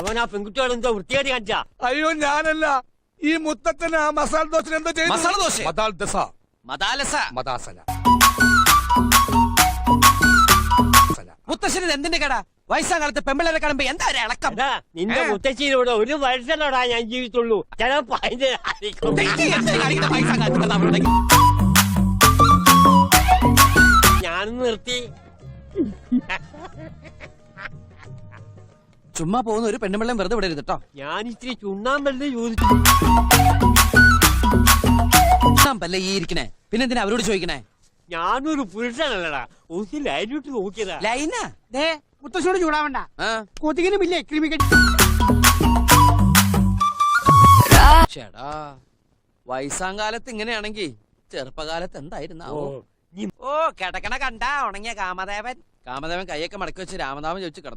അവൻ ആ പെൺകുട്ടിയോട് എന്തോ വൃത്തിയായിട്ട് കാണിച്ചാ. അയ്യോ ഞാനല്ല, ഈ മുത്തച്ഛന് ആ മസാല ദോശ എന്തോ ചെയ്തു. മസാല ദോശ മദാസല മുത്തശ്ശന് എന്തിന്റെ കട? വയസ്സാം കാലത്ത് പെമ്പിളരെ കാണുമ്പോ എന്താ ഒരു ഇളക്കം? നിന്റെ മുത്തച്ഛനോട് ഒരു വർഷത്തോടാ ഞാൻ ജീവിച്ചുള്ളൂ. ചിലപ്പോ അതിന്റെ ഞാനൊന്ന് നിർത്തി. ചുമ്മാ പോകുന്ന ഒരു പെണ്ണുമ്പിള്ളം വെറുതെ വിടരുത് കേട്ടോ. ഞാൻ ഇത്തിരി ചുണ്ണാമ്പല്ലേ ചോദിച്ചു. പല്ലേ ഈ ഇരിക്കണേ, പിന്നെന്തിനാ അവരോട് ചോദിക്കണേ? ഞാനൊരു പുരുഷനല്ലടാ, ഒന്ന് ലൈനിട്ട് നോക്കിയതാ. ലൈനാ? മുത്തശ്ശോട് ചൂടാവണ്ട, കൊതുകിനും ഇല്ലേ ക്രിമിക്കടി. ചേടാ, വയസ്സാം കാലത്ത് ഇങ്ങനെയാണെങ്കി ചെറുപ്പകാലത്ത് എന്തായിരുന്നാവോ? ഓ കിടക്കണ കണ്ടാ ഉണങ്ങിയ കാമദേവൻ. കാമദേവൻ കൈയൊക്കെ മടക്കി വെച്ച് രാമനാമം ചോദിച്ചു കിടന്നു.